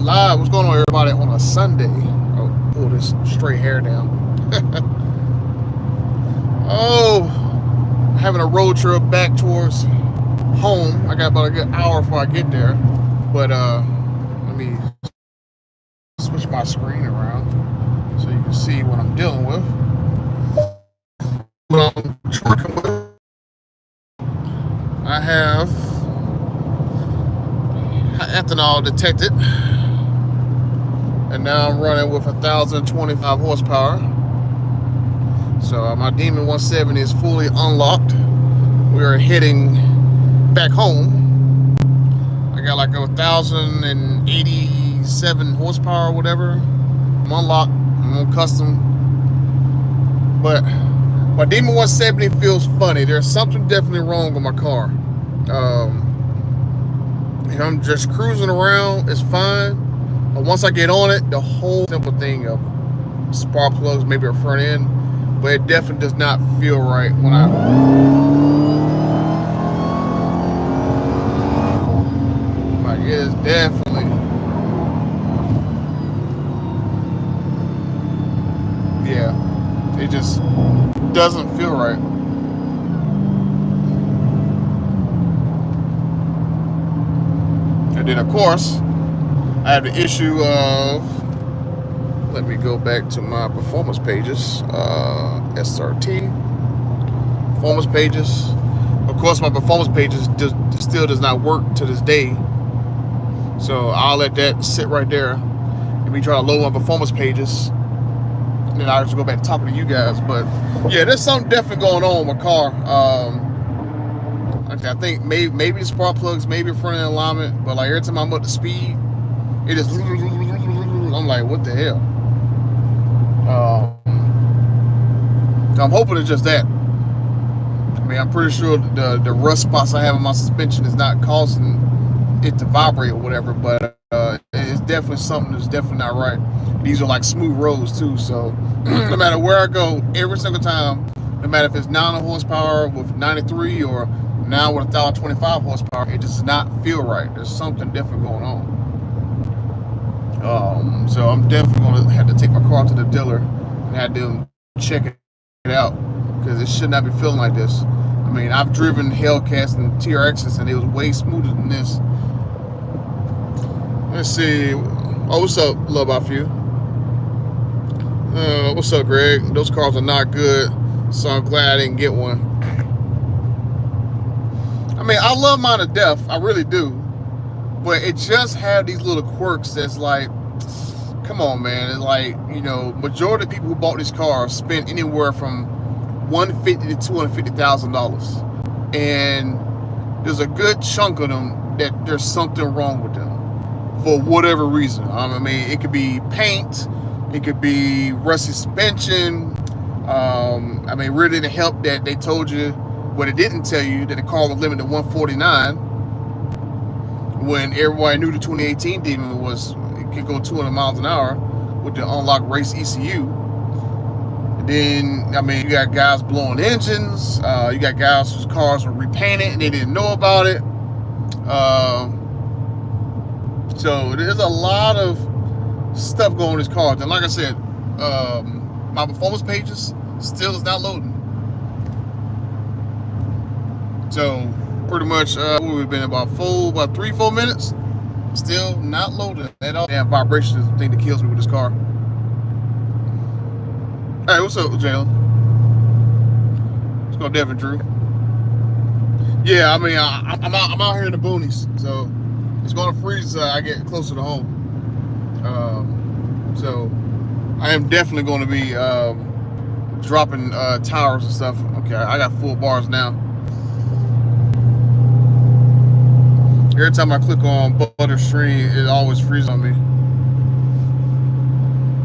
going live. What's going on, everybody, on a Sunday? Oh, pull this straight hair down. Oh, having a road trip back towards home. I got about a good hour before I get there. But let me switch my screen around so you can see what I'm dealing with. What I'm working with. I have ethanol detected, and now I'm running with 1,025 horsepower. So my Demon 170 is fully unlocked. We are heading back home. I got like 1,087 horsepower or whatever. I'm unlocked. I'm on custom. But my Demon 170 feels funny. There's something definitely wrong with my car. If I'm just cruising around, it's fine. But once I get on it, the whole simple thing of spark plugs, maybe a front end, but it definitely does not feel right when like it is definitely, yeah, it just doesn't feel right. And then of course I have the issue of, let me go back to my performance pages, SRT performance pages. Of course my performance pages still does not work to this day, so I'll let that sit right there and we try to load my performance pages, and then I'll just go back talking to you guys. But yeah, there's something definitely going on with my car. I think maybe the spark plugs, maybe front end alignment, but like every time I'm up to speed, it is, I'm like, what the hell? I'm hoping it's just that. I mean, I'm pretty sure the rust spots I have in my suspension is not causing it to vibrate or whatever, but it's definitely something that's definitely not right. These are like smooth roads too, so no matter where I go, every single time, no matter if it's 900 horsepower with 93 or now with 1,025 horsepower, it does not feel right. There's something different going on. So I'm definitely going to have to take my car to the dealer and have them check it out, because it should not be feeling like this. I mean, I've driven Hellcats and TRXs and it was way smoother than this. Let's see. Oh, what's up, Love Off You? What's up, Greg? Those cars are not good, so I'm glad I didn't get one. I mean, I love mine to death. I really do. But it just have these little quirks that's like, come on, man. It's like, majority of the people who bought these cars spent anywhere from $150,000 to $250,000. And there's a good chunk of them that there's something wrong with them for whatever reason. I mean, it could be paint, it could be rusty suspension. I mean, really didn't help that they told you, but it didn't tell you that the car was limited to 149 when everybody knew the 2018 Demon it could go 200 miles an hour with the unlocked race ECU. And then, I mean, you got guys blowing engines. You got guys whose cars were repainted and they didn't know about it. So there's a lot of stuff going on with these cars. And like I said, my performance pages still is not loading. So pretty much we've been about 3-4 minutes, still not loaded at all. Damn, vibration is the thing that kills me with this car. Hey, what's up, Jalen? Let's go, Devin Drew. Yeah, I mean, I'm out here in the boonies, so it's gonna freeze as I get closer to home. So I am definitely going to be dropping towers and stuff. Okay, I got full bars now. Every time I click on butter stream, it always freezes on me.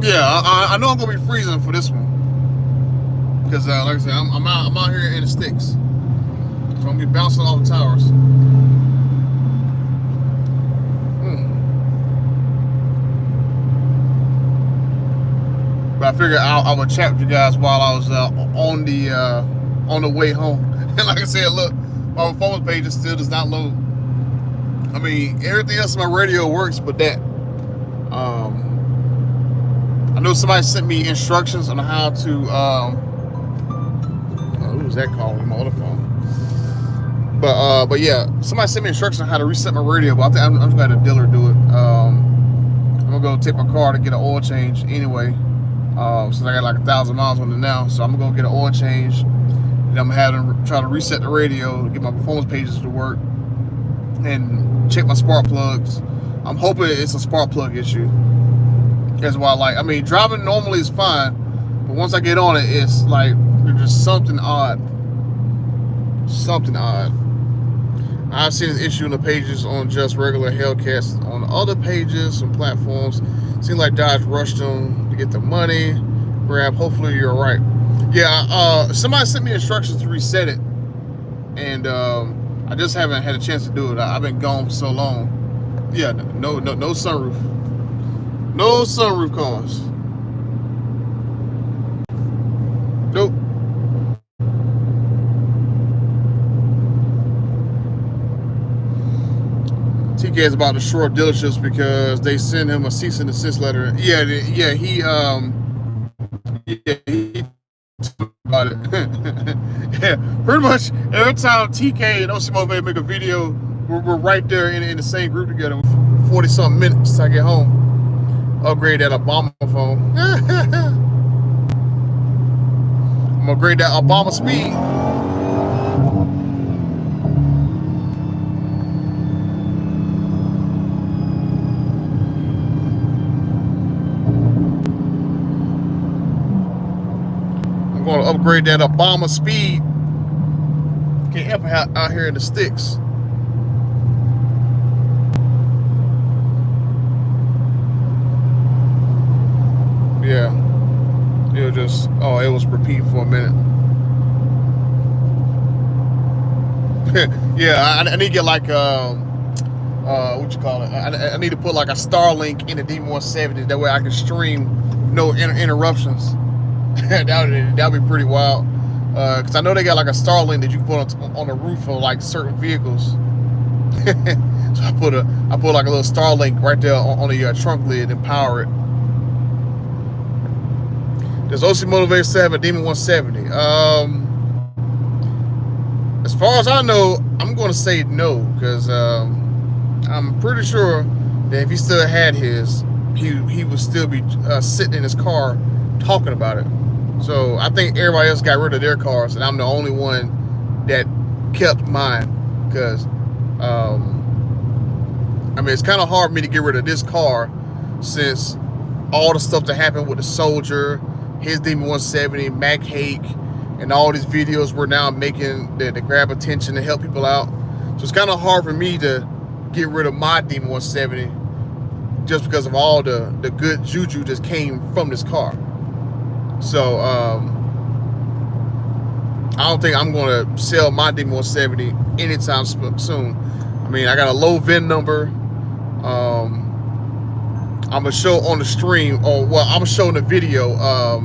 Yeah, I know I'm gonna be freezing for this one, because like I said, I'm out here in the sticks, so I'm gonna be bouncing off the towers. But I figured I would chat with you guys while I was on the way home. And like I said, look, my performance page still does not load. I mean, everything else in my radio works, but that. I know somebody sent me instructions on how to. Who's that calling my other phone? But yeah, somebody sent me instructions on how to reset my radio. But I think I'm just gonna have a dealer do it. I'm gonna go take my car to get an oil change anyway. Since I got like 1,000 miles on it now, so I'm gonna go get an oil change. And I'm gonna have to try to reset the radio, get my performance pages to work, and check my spark plugs. I'm hoping it's a spark plug issue. That's why, I mean, driving normally is fine, but once I get on it, it's like there's just something odd. Something odd. I've seen this issue in the pages on just regular Hellcats. On other pages, some platforms, seems like Dodge rushed them to get the money grab. Hopefully you're right. Yeah, somebody sent me instructions to reset it, and I just haven't had a chance to do it. I've been gone for so long. Yeah, no sunroof. No sunroof cars. Nope. TK is about to short dealerships because they send him a cease and desist letter. Yeah, he about it. Yeah, pretty much every time TK and OC Motivated make a video, we're right there in the same group together. 40-something minutes till I get home. Upgrade that Obama phone. I'm gonna upgrade that Obama speed. I'm gonna upgrade that Obama speed. Can't help it out here in the sticks. Yeah, it was repeating for a minute. Yeah, I need to get like what you call it? I need to put like a Starlink in the D170. That way I can stream no interruptions. That'd be pretty wild. Cause I know they got like a Starlink that you can put on the roof of like certain vehicles. So I put like a little Starlink right there on the trunk lid and power it. Does OC Motivated still have a Demon 170? As far as I know, I'm going to say no, because I'm pretty sure that if he still had his, he would still be sitting in his car talking about it. So I think everybody else got rid of their cars, and I'm the only one that kept mine, because I mean, it's kind of hard for me to get rid of this car since all the stuff that happened with the Soldier, his Demon 170, Mac Hake, and all these videos we're now making that grab attention and help people out. So it's kind of hard for me to get rid of my Demon 170 just because of all the good juju that came from this car. So I don't think I'm going to sell my Demon 170 anytime soon. I mean, I got a low VIN number. I'm gonna show on the stream, I'm gonna show in the video. I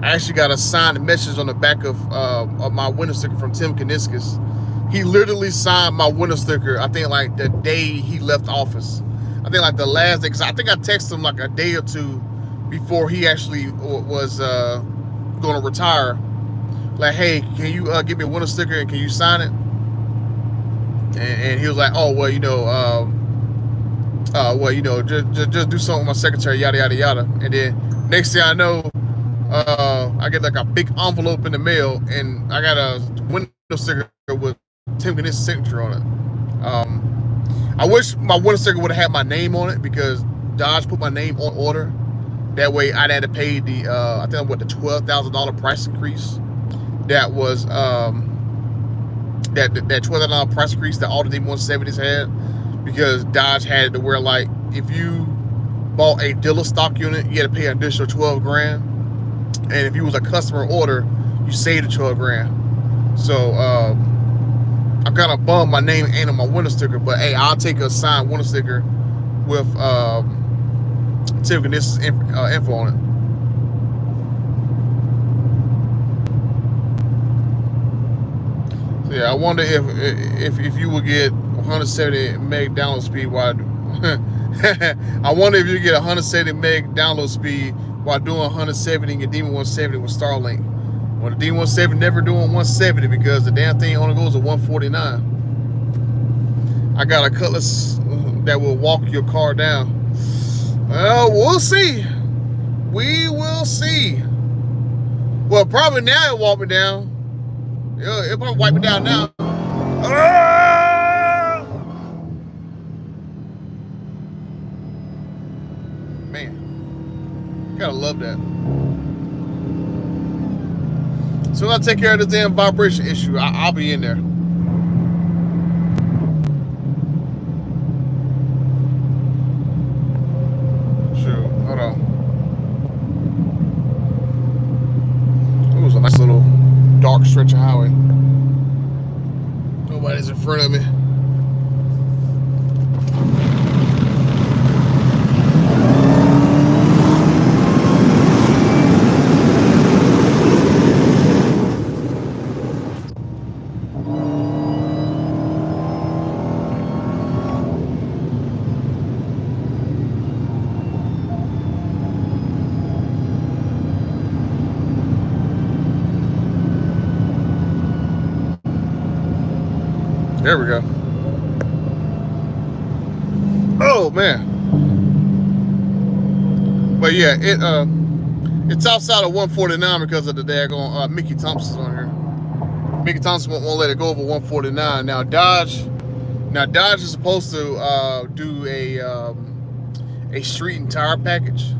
actually got a signed message on the back of my window sticker from Tim Kaniskis. He literally signed my window sticker, I think like the day he left office. I think like the last day, because I think I texted him like a day or two before he actually was gonna retire. Like, hey, can you give me a window sticker and can you sign it? And he was like, oh, well, just do something with my secretary, yada, yada, yada. And then next thing I know, I get like a big envelope in the mail, and I got a window sticker with Tim Kaniskis' signature on it. I wish my window sticker would have had my name on it, because Dodge put my name on order. That way I'd had to pay the, I think the $12,000 price increase. That was, that $12,000 price increase that all the D170s had. Because Dodge had to where, like, if you bought a dealer stock unit, you had to pay an additional $12 grand, and if you was a customer order, you saved the $12 grand. So I'm kind of bummed my name ain't on my window sticker, but hey, I'll take a signed window sticker with Tim Kaniskis' info on it. So yeah, I wonder if you would get 170 meg download speed, why I wonder if you get 170 meg download speed while doing 170 in your Demon 170 with Starlink. Well, the Demon 170 never doing 170 because the damn thing only goes to 149. I got a Cutlass that will walk your car down. Well, we'll see. We will see. Well, probably now it'll walk me down. It'll probably wipe me down now. Man, gotta love that. So I'll take care of this damn vibration issue. I'll be in there. Sure, hold on. It was a nice little dark stretch of highway. Nobody's in front of me. There we go. Oh man. But yeah, it's outside of 149 because of the daggone Mickey Thompson's on here. Mickey Thompson won't let it go over 149. Now Dodge is supposed to do a street and tire package.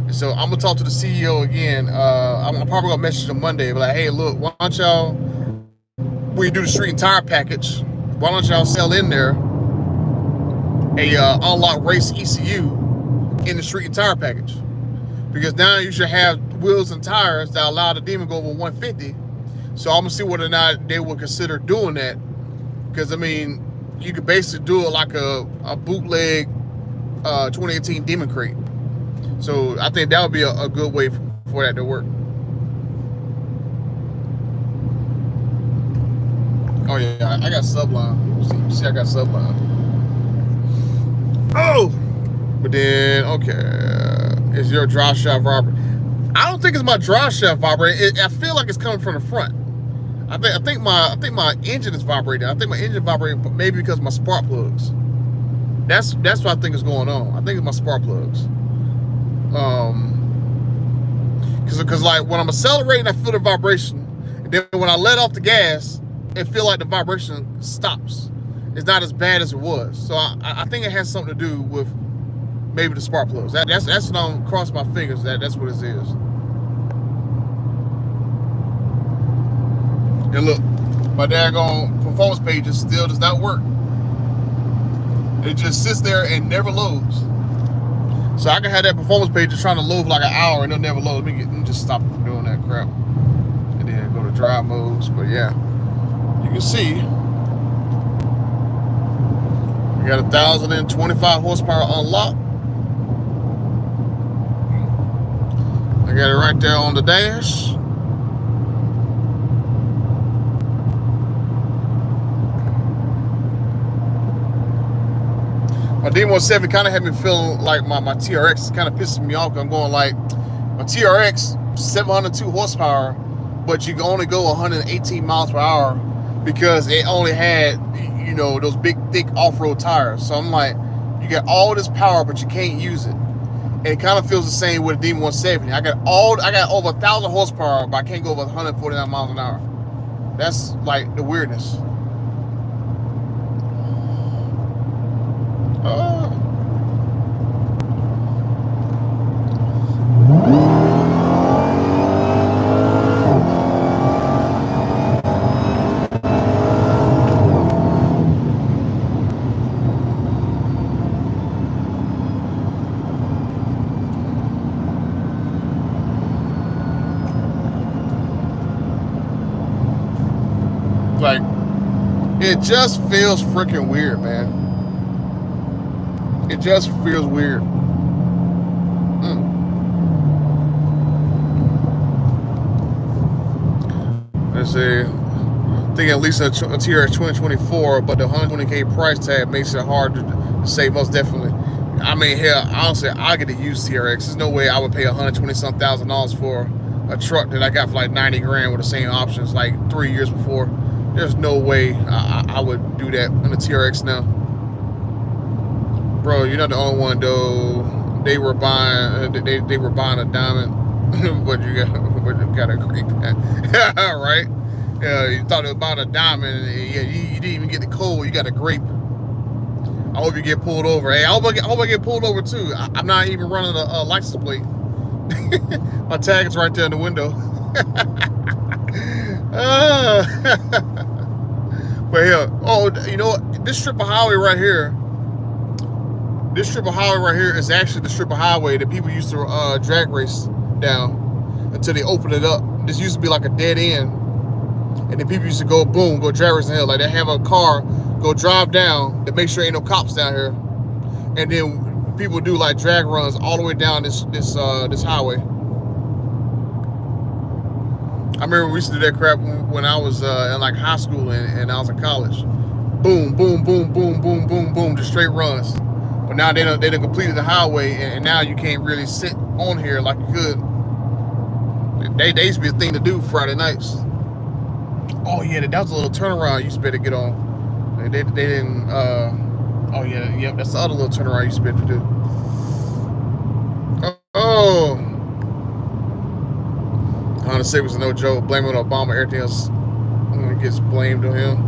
And so I'm gonna talk to the CEO again. I'm probably gonna message him Monday, but like, hey, look, why don't y'all, when you do the street and tire package, why don't y'all sell in there a unlocked race ECU in the street and tire package? Because now you should have wheels and tires that allow the Demon to go over 150. So I'm gonna see whether or not they will consider doing that. Because I mean, you could basically do it like a bootleg 2018 Demon crate. So I think that would be a good way for that to work. Oh yeah, I got Sublime. You see I got Sublime. Oh! But then, okay. Is your drive shaft vibrating? I don't think it's my drive shaft vibrating. I feel like it's coming from the front. I think my engine is vibrating. I think my engine vibrating, but maybe because of my spark plugs. That's what I think is going on. I think it's my spark plugs. Because like when I'm accelerating, I feel the vibration, and then when I let off the gas, it feels like the vibration stops. It's not as bad as it was. So I think it has something to do with maybe the spark plugs. That's what I'm crossing my fingers. That's what it is. And look, my daggone performance page still does not work. It just sits there and never loads. So I can have that performance page just trying to load for like an hour and it'll never load. Let me just stop it from doing that crap. And then go to drive modes. But yeah, you can see we got 1,025 horsepower unlocked. I got it right there on the dash. My D170 kind of had me feeling like my TRX is kind of pissing me off. I'm going like, my TRX, 702 horsepower, but you can only go 118 miles per hour because it only had, you know, those big, thick off-road tires. So I'm like, you got all this power, but you can't use it. And it kind of feels the same with a D170. I got over 1,000 horsepower, but I can't go over 149 miles an hour. That's like the weirdness. Like, it just feels freaking weird, man. It just feels weird. Let's see. I think at least a TRX 2024, but the 120K price tag makes it hard to say most definitely. I mean, hell, honestly, I get a used TRX. There's no way I would pay $120-some thousand for a truck that I got for like 90 grand with the same options like 3 years before. There's no way I would do that in a TRX now. Bro, you're not the only one though. They were buying a diamond, but you got a creep, right? Yeah, you thought it was buying a diamond. Yeah, you didn't even get the coal. You got a grape. I hope you get pulled over. Hey, I hope I get pulled over too. I'm not even running a license plate. My tag is right there in the window. But yeah, oh, you know what? This strip of highway right here. This strip of highway right here is actually the strip of highway that people used to drag race down until they opened it up. This used to be like a dead end, and then people used to go go drag racing hell. Like they have a car go drive down to make sure ain't no cops down here, and then people do like drag runs all the way down this highway. I remember we used to do that crap when I was in like high school and I was in college. Boom, boom, boom, boom, boom, boom, boom, just straight runs. But now they done completed the highway, and now you can't really sit on here like you could. They used to be a thing to do Friday nights. Oh yeah, that was a little turnaround you used to better get on. They didn't. Oh yeah, yep. That's the other little turnaround you used to better do. Oh, Honda Civic was no joke. Blaming Obama, everything else gets blamed on him.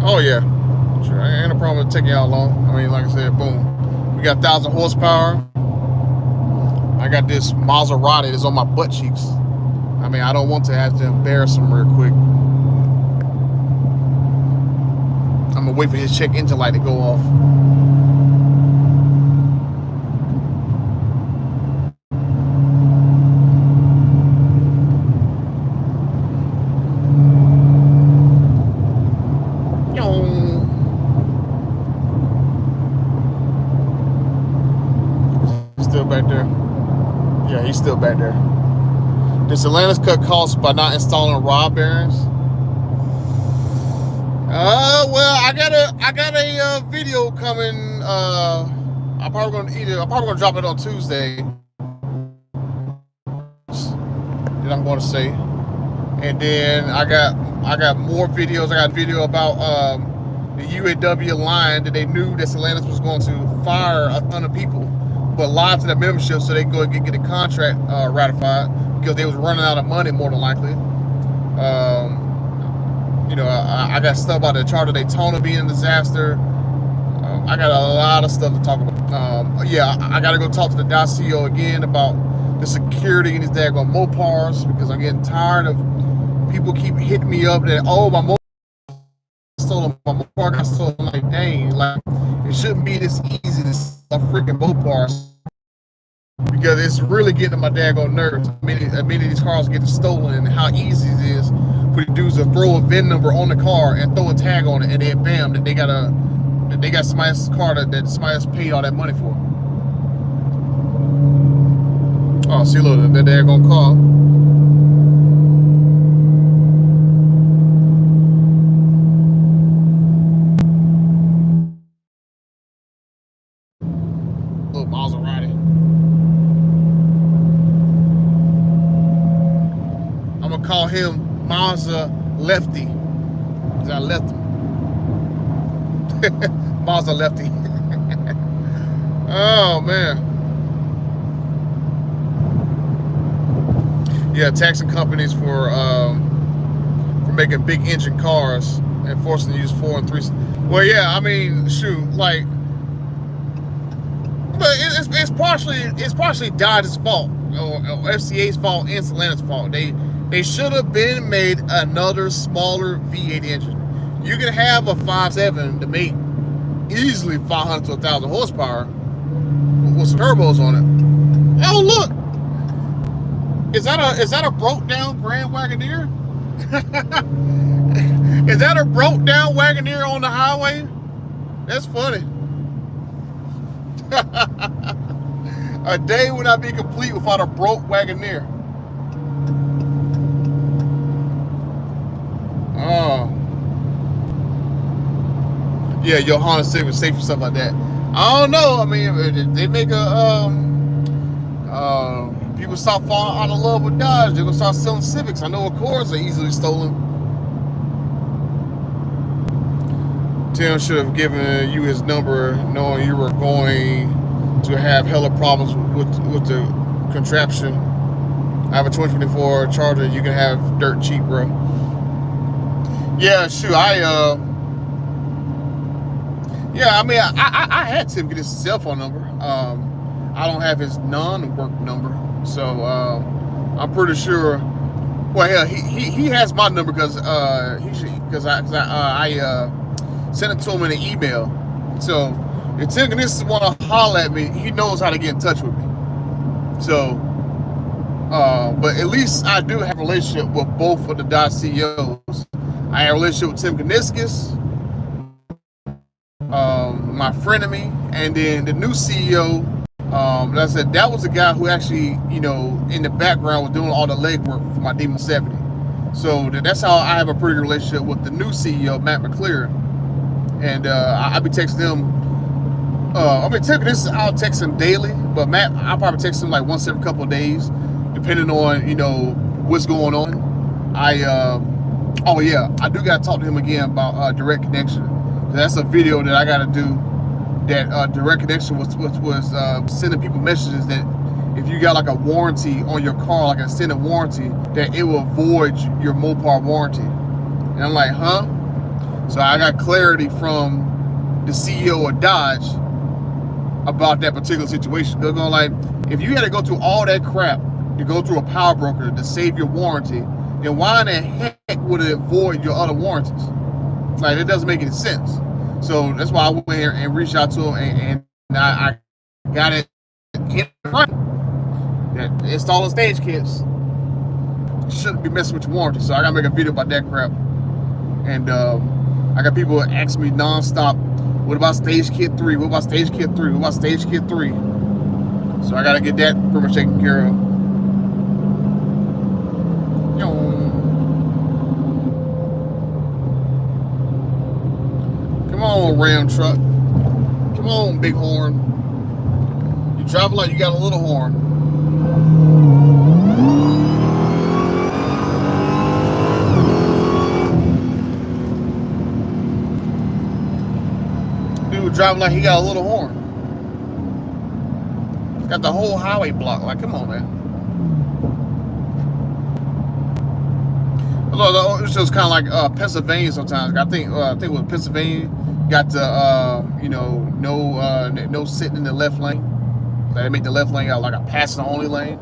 Oh yeah, sure. Ain't no problem with taking y'all long. I mean, like I said, boom. We got 1,000 horsepower. I got this Maserati that's on my butt cheeks. I mean, I don't want to have to embarrass him real quick. I'm gonna wait for his check engine light to go off. Back there. Yeah, he's still back there. Did Stellantis cut costs by not installing rod bearings? Well, I got a video coming. I'm probably gonna drop it on Tuesday. That I'm going to say, and then I got more videos. I got a video about the UAW line that they knew that Stellantis was going to fire a ton of people, but lied to the membership so they can go and get the contract ratified because they was running out of money more than likely. You know, I got stuff about the Charter Daytona being a disaster. I got a lot of stuff to talk about. Yeah, I got to go talk to the Dodge CEO again about the security in these daggone Mopars because I'm getting tired of people keep hitting me up that, oh, my Mopar stolen, my Mopar got stolen. I'm like, dang, like, it shouldn't be this easy to sell freaking Mopars because it's really getting to my daggone nerves. Many of these cars get stolen and how easy it is for the dudes to throw a VIN number on the car and throw a tag on it, and then bam, that they got somebody else's car that somebody else paid all that money for. Oh, see, look, that daggone car. Little Maserati. I'm gonna call him Mazda Lefty, because I left him. Mazda Lefty. Oh man. Yeah, taxing companies for making big engine cars and forcing them to use 4 and 3. Well, yeah, I mean, shoot, like, but it's partially Dodge's fault, or FCA's fault, and Stellantis' fault. They should have been made another smaller V8 engine. You can have a 5.7 to make easily 500 to 1,000 horsepower with some turbos on it. Oh look, is that a broke down Grand Wagoneer? Is that a broke down Wagoneer on the highway? That's funny. A day would not be complete without a broke Wagoneer. Yeah, your Honda Civic safe and stuff like that. I don't know. I mean, they make a people stop falling out of love with Dodge. They're gonna start selling Civics. I know Accords are easily stolen. Tim should have given you his number, knowing you were going to have hella problems with the contraption. I have a 2024 Charger. You can have dirt cheap, bro. Yeah, shoot. Yeah, I mean, I had Tim get his cell phone number. I don't have his non-work number, so I'm pretty sure. Well, hell, he has my number because I sent it to him in an email. So if Tim Knissis want to holler at me, he knows how to get in touch with me. So, but at least I do have a relationship with both of the Dodge CEOs. I have a relationship with Tim Knissis, my frenemy, and then the new CEO. Like I said, that was the guy who actually, you know, in the background was doing all the legwork for my D170. So that's how I have a pretty good relationship with the new CEO, Matt McClure. And I'll be texting him. I'll text him daily, but Matt, I'll probably text him like once every couple of days, depending on, you know, what's going on. Oh yeah, I do got to talk to him again about direct connection. That's a video that I got to do. That direct connection was sending people messages that if you got like a warranty on your car, like an extended warranty, that it will void your Mopar warranty. And I'm like, huh? So I got clarity from the CEO of Dodge about that particular situation. They're going like, if you had to go through all that crap to go through a power broker to save your warranty, then why in the heck would it void your other warranties? Like, it doesn't make any sense. So that's why I went here and reached out to him, and I got it in front. That installing stage kits shouldn't be messing with your warranty. So I gotta make a video about that crap. And I got people asking me nonstop, what about stage kit 3? What about stage kit 3? What about stage kit 3? So I gotta get that pretty much taken care of. Come on, Ram truck. Come on, big horn. You drive like you got a little horn. Dude driving like he got a little horn. Got the whole highway blocked. Like, come on, man. It's just kind of like Pennsylvania sometimes. I think with Pennsylvania, got the you know, no sitting in the left lane. They make the left lane out like a passing only lane.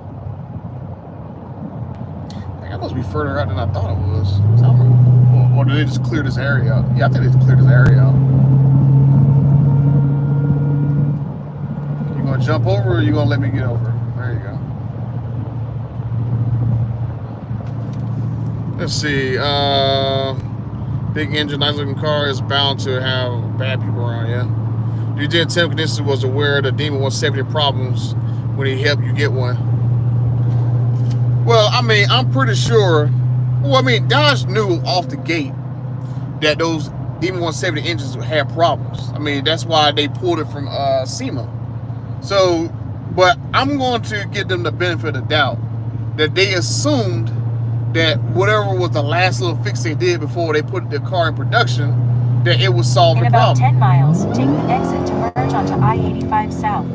I think I must be further out than I thought it was. Or did they just clear this area out? Yeah, I think they just cleared this area out. You gonna jump over, or you gonna let me get over? There you go. Let's see. Big engine, nice looking car is bound to have bad people around, yeah. Do you think Tim Knissis was aware of the Demon 170 problems when he helped you get one? Well, I mean, I'm pretty sure. Well, I mean, Dodge knew off the gate that those Demon 170 engines had problems. I mean, that's why they pulled it from SEMA. So, but I'm going to give them the benefit of the doubt that they assumed that whatever was the last little fix they did before they put the car in production, that it would solve the problem. In about 10 miles, take the exit to merge onto I-85 South.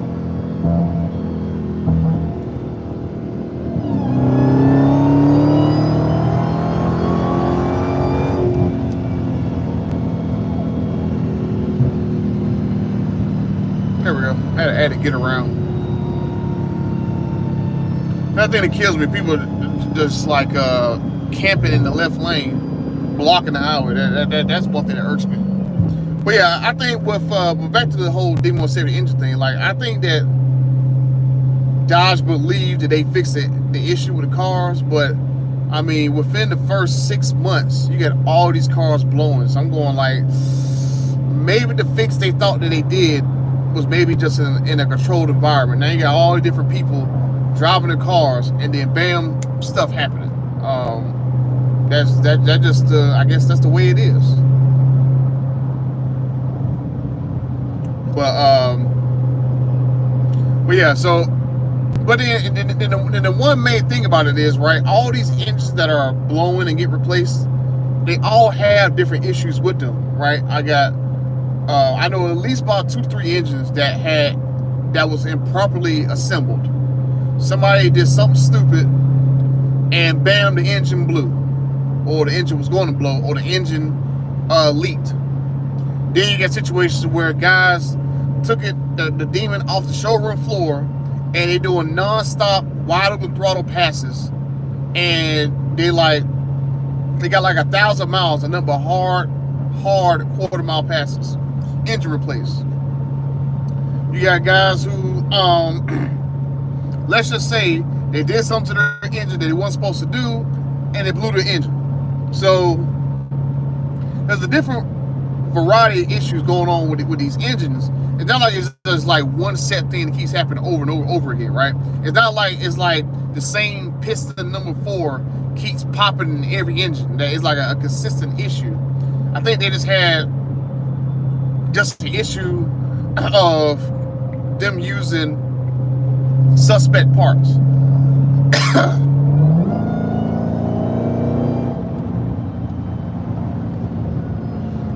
There we go. I had to get around. Another thing that kills me, people just like camping in the left lane, blocking the highway. That's one thing that irks me. But yeah, I think with back to the whole Demon 170 engine thing, like, I think that Dodge believed that they fixed the issue with the cars, but I mean, within the first 6 months, you got all these cars blowing. So I'm going like, maybe the fix they thought that they did was maybe just in a controlled environment. Now you got all the different people driving their cars, and then bam, stuff happening. That just I guess that's the way it is. But yeah, so but then the one main thing about it is, right, all these engines that are blowing and get replaced, they all have different issues with them, right? I know at least about 2 to 3 engines that was improperly assembled. Somebody did something stupid and bam, the engine blew, or the engine was going to blow, or the engine leaked. Then you get situations where guys took the demon off the showroom floor and they doing non-stop wide open throttle passes, and they got like 1,000 miles, and nothing but hard quarter-mile passes, engine replaced. You got guys who let's just say they did something to their engine that they wasn't supposed to do, and they blew their engine. So there's a different variety of issues going on with these engines. It's not like it's just like one set thing that keeps happening over and over again, right? It's not like it's like the same piston number 4 keeps popping in every engine. That is like a consistent issue. I think they just had just the issue of them using suspect parts.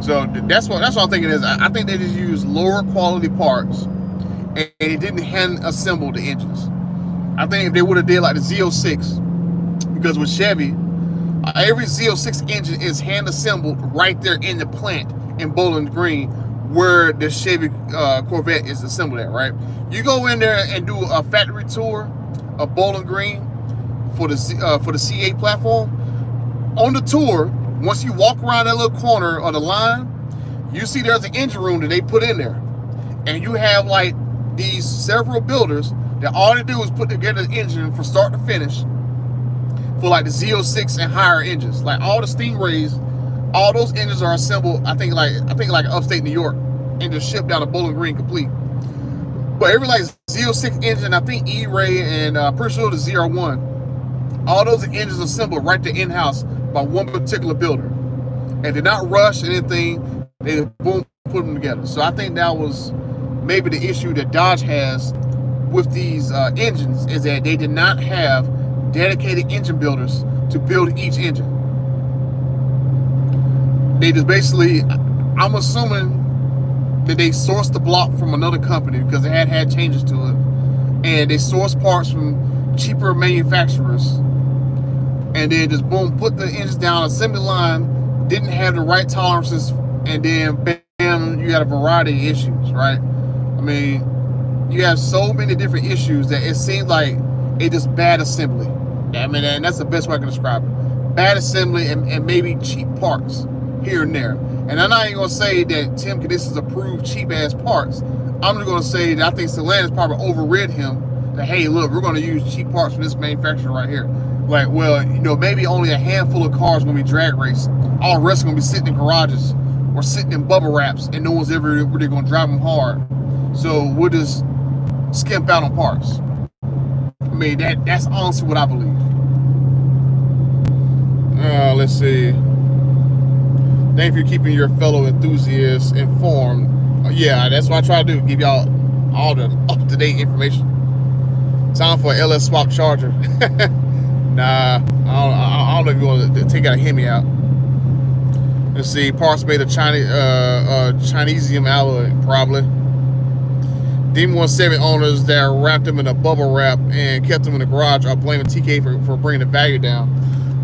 So that's what I'm thinking is, I think they just used lower quality parts and they didn't hand assemble the engines. I think if they would have did like the Z06, because with Chevy, every Z06 engine is hand assembled right there in the plant in Bowling Green, where the Chevy Corvette is assembled at, right? You go in there and do a factory tour of Bowling Green for the C8 platform. On the tour, once you walk around that little corner of the line, you see there's an engine room that they put in there. And you have like these several builders that all they do is put together the engine from start to finish for like the Z06 and higher engines. Like all the Stingrays, all those engines are assembled, I think like upstate New York, and just shipped down to Bowling Green complete. But every like Z06 engine, I think E-Ray and pretty sure the ZR1, all those engines are assembled right there in-house by one particular builder, and did not rush anything. They boom, put them together. So I think that was maybe the issue that Dodge has with these engines, is that they did not have dedicated engine builders to build each engine. They just basically, I'm assuming that they sourced the block from another company because they had changes to it, and they sourced parts from cheaper manufacturers, and then just boom, put the engines down, assembly line, didn't have the right tolerances, and then bam, you got a variety of issues, right? I mean, you have so many different issues that it seems like it's just bad assembly. I mean, and that's the best way I can describe it. Bad assembly and maybe cheap parts here and there. And I'm not even gonna say that Tim Cadis approved cheap ass parts. I'm just gonna say that I think Stellantis probably overrid him that, hey, look, we're gonna use cheap parts from this manufacturer right here. Like, well, you know, maybe only a handful of cars are gonna be drag raced. All the rest are gonna be sitting in garages or sitting in bubble wraps, and no one's ever really gonna drive them hard. So we'll just skimp out on parts. I mean, that's honestly what I believe. Let's see. Thank you for keeping your fellow enthusiasts informed. Yeah, that's what I try to do. Give y'all all the up-to-date information. Time for an LS swap charger. Nah, I don't know if you want to take out a Hemi out. Let's see, parts made of Chinesium alloy, probably. Demon 170 owners that wrapped them in a bubble wrap and kept them in the garage are blaming TK for bringing the value down.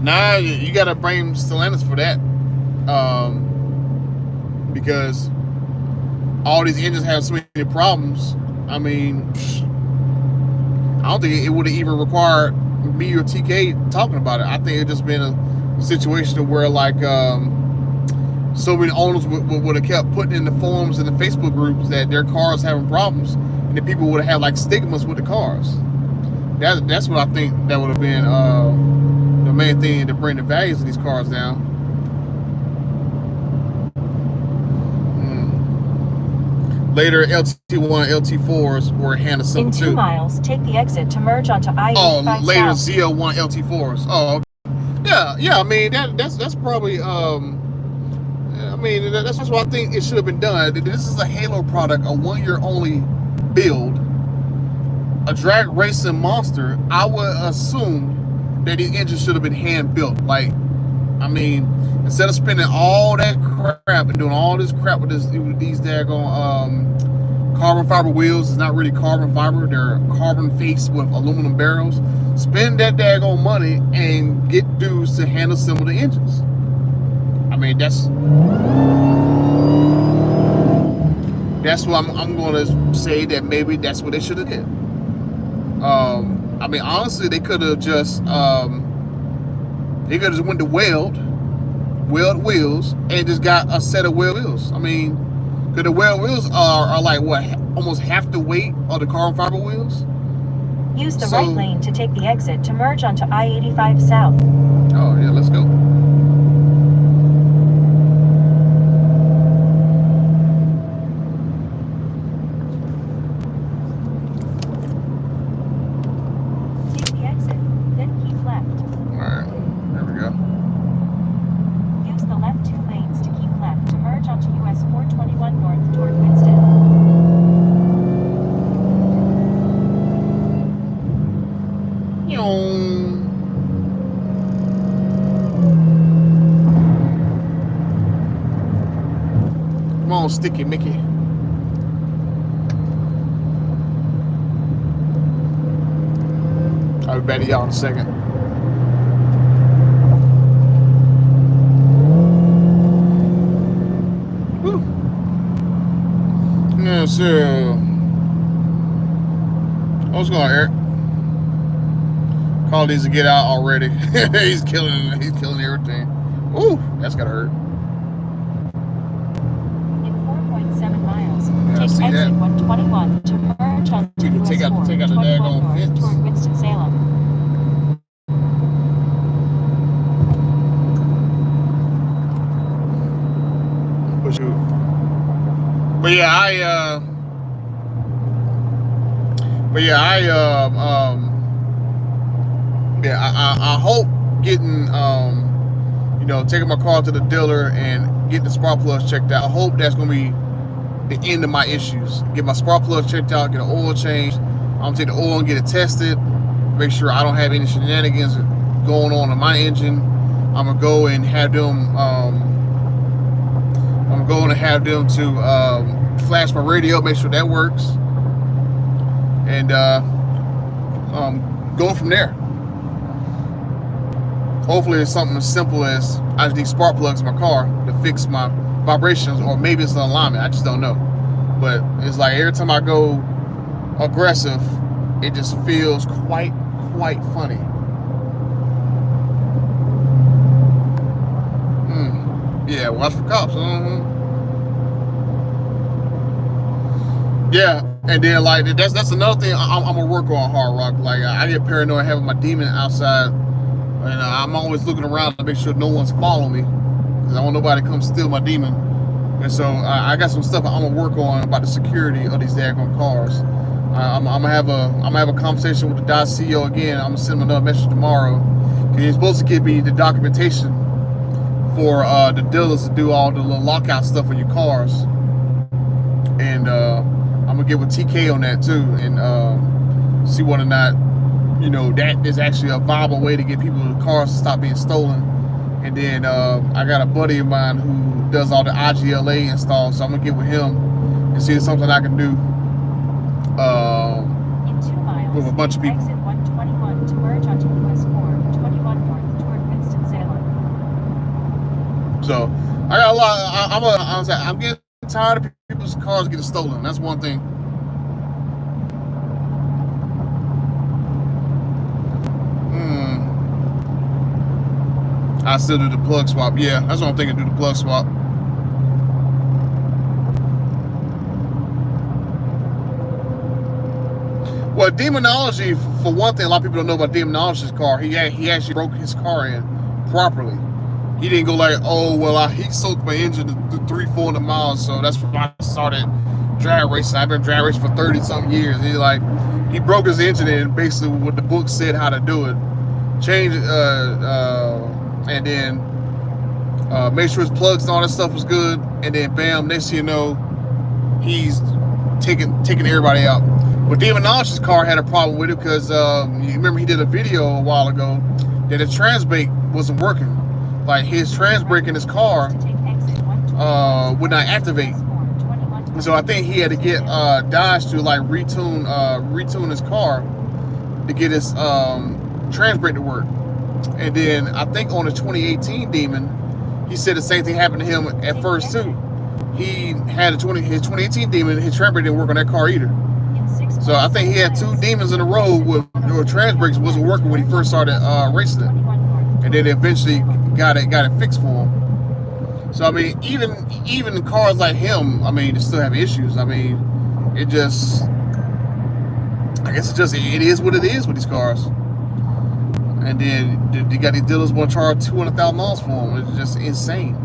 Nah, you gotta blame Stellantis for that. Because all these engines have so many problems. I mean, I don't think it would have even required me or TK talking about it. I think it just been a situation where like so many owners would have kept putting in the forums and the Facebook groups that their cars having problems, and the people would have had like stigmas with the cars. That's what I think that would have been the main thing to bring the values of these cars down. Later, LT1, LT4s were hand assembled too. In 2 miles, take the exit to merge onto I-85 Oh, later South. ZL1 LT4s. Oh, okay. Yeah. I mean that's probably I mean, that's what I think it should have been done. This is a Halo product, a 1 year only build, a drag racing monster. I would assume that the engine should have been hand built. Like, I mean, instead of spending all that crap and doing all this crap with these daggone carbon fiber wheels, it's not really carbon fiber, they're carbon face with aluminum barrels. Spend that daggone money and get dudes to hand assemble the engines. I mean, that's what I'm going to say, that maybe that's what they should have did. I mean, honestly, they could have just went to weld wheels and just got a set of weld wheels. I mean, because the weld wheels are like what, almost half the weight of the carbon fiber wheels. Use the right lane to take the exit to merge onto I-85 South. Oh yeah, let's go. Take the exit, then keep left. Alright, there we go. Use the left 2 lanes to keep left to merge onto US 421 North toward Winston. Come on, Sticky Mickey. I'll be back to y'all in a second. Woo. Yeah, so what's going on, Eric? Call needs to get out already. He's killing everything. Ooh, that's gotta hurt. In 4.7 miles, Yeah, take see exit that? 121 to merge onto You can US take out the 421 daggone North fence. toward Winston-Salem. But yeah, I hope getting you know, taking my car to the dealer and getting the spark plugs checked out. I hope that's gonna be the end of my issues. Get my spark plugs checked out, get an oil change. I'm gonna take the oil and get it tested, make sure I don't have any shenanigans going on in my engine. I'm gonna go and have them to flash my radio, make sure that works, and go from there. Hopefully it's something as simple as I just need spark plugs in my car to fix my vibrations, or maybe it's the alignment, I just don't know. But it's like every time I go aggressive, it just feels quite funny. Yeah, watch for cops. Yeah, and then like that's another thing I'm gonna work on, Hard Rock. Like I get paranoid having my demon outside, and I'm always looking around to make sure no one's following me, because I don't want nobody to come steal my demon. And so I got some stuff I'm gonna work on about the security of these daggone cars. I'm gonna have a conversation with the Dodge CEO again. I'm gonna send him another message tomorrow, because he's supposed to give me the documentation for the dealers to do all the little lockout stuff on your cars. And I'm gonna get with TK on that too, and see whether or not, you know, that is actually a viable way to get people's cars to stop being stolen. And then I got a buddy of mine who does all the IGLA installs, so I'm gonna get with him and see if it's something I can do In 2 miles, with a bunch of people. exit 121 to merge onto US 421 North toward Winston-Salem. So I got a lot. I'm getting tired of people's cars getting stolen. That's one thing. I still do the plug swap. Yeah, that's what I'm thinking. Do the plug swap. Well, Demonology, for one thing, a lot of people don't know about Demonology's car. He actually broke his car in properly. He didn't go like, oh, well, he soaked my engine to 300-400 miles, so that's when I started drag racing. I've been drag racing for 30-something years. He broke his engine in basically what the book said how to do it. Change it, and then Make sure his plugs and all that stuff was good, and then bam, next thing you know, he's taking everybody out. But David Nash's car had a problem with it because you remember he did a video a while ago that the trans brake wasn't working. Like his trans brake in his car would not activate. So I think he had to get Dodge to like retune his car to get his trans brake to work. And then I think on the 2018 Demon, he said the same thing happened to him at first too. He had his 2018 Demon, his trans brake didn't work on that car either. So I think he had 2 Demons in a row with trans brakes wasn't working when he first started racing it, and then eventually got it fixed for him. So I mean, even cars like him, I mean, they still have issues. I mean, I guess it is what it is with these cars. And then you got these dealers want to charge $200,000 for them. It's just insane.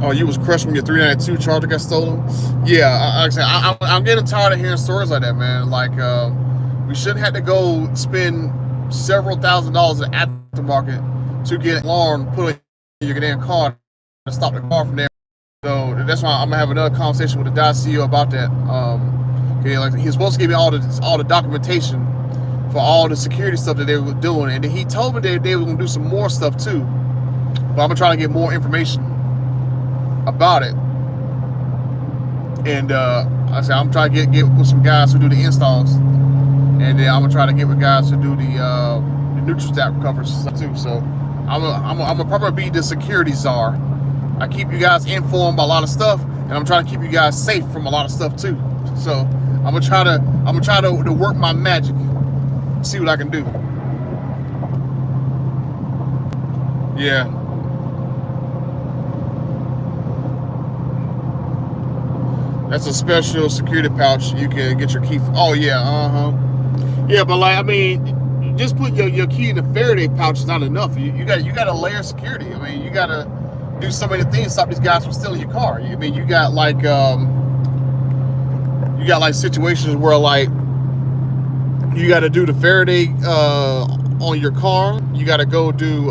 Oh, you was crushed when your 392 Charger got stolen? Yeah, I'm getting tired of hearing stories like that, man. Like, we shouldn't have to go spend several $1,000s in the aftermarket to get an alarm put in your damn car to stop the car from there. So that's why I'm gonna have another conversation with the Dodge CEO about that. Okay, like he's supposed to give me all the documentation for all the security stuff that they were doing, and then he told me that they were gonna do some more stuff too. But I'm gonna try to get more information about it. And I said I'm trying to get with some guys who do the installs, and then I'm gonna try to get with guys who do the neutral step covers too. So I'm gonna probably be the security czar. I keep you guys informed about a lot of stuff, and I'm trying to keep you guys safe from a lot of stuff too. So I'm gonna try to work my magic, see what I can do. Yeah. That's a special security pouch you can get your key for. Oh yeah, yeah, but like I mean, just put your key in the Faraday pouch is not enough. You got to layer security. I mean, you got to do so many things to stop these guys from stealing your car. I mean, you got like situations where like you got to do the Faraday on your car. You got to go do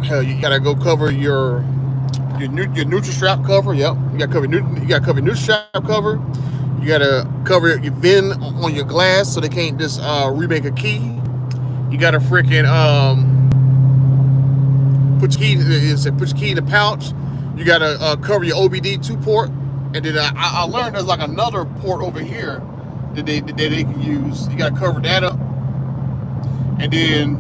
hell, you got to go cover your neutral strap cover. Yep, you got to cover neutral strap cover. You got to cover your VIN on your glass so they can't just remake a key. You got to freaking put your key in the pouch. You got to cover your OBD2 port, and then I learned there's like another port over here that they can use. You got to cover that up, and then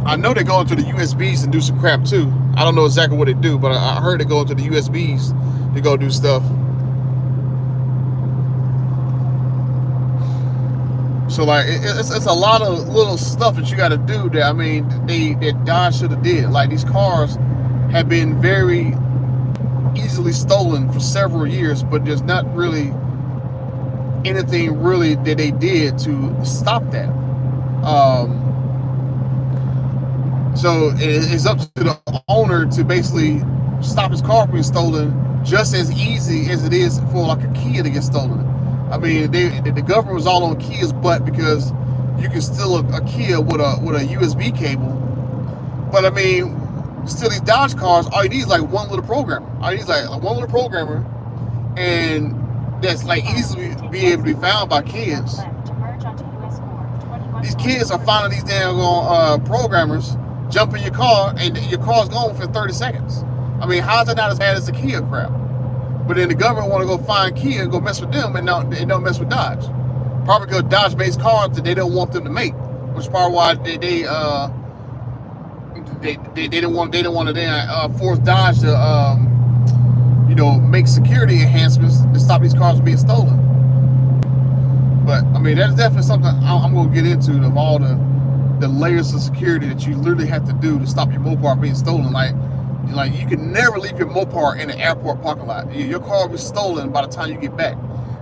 I know they go into the USBs and do some crap too. I don't know exactly what they do, but I heard they go into the USBs to go do stuff. So like it's a lot of little stuff that you got to do that I mean that Dodge should have did. Like these cars have been very easily stolen for several years, but there's not really anything really that they did to stop that. So it's up to the owner to basically stop his car from being stolen just as easy as it is for like a Kia to get stolen. I mean, the government was all on Kia's butt because you can steal a Kia with a USB cable. But I mean, still these Dodge cars, all you need is like one little programmer. All you need is like one little programmer, and that's like easily be able to be found by kids. These kids are finding these damn programmers, jump in your car, and your car's gone for 30 seconds. I mean, how's that not as bad as the Kia crap? But then the government want to go find Kia and go mess with them, and don't mess with Dodge. Probably because Dodge makes cars that they don't want them to make, which is probably why they don't want to then force Dodge to make security enhancements to stop these cars from being stolen. But I mean, that's definitely something I'm going to get into, of all the layers of security that you literally have to do to stop your Mopar from being stolen. Like you can never leave your Mopar in an airport parking lot. Your car will be stolen by the time you get back.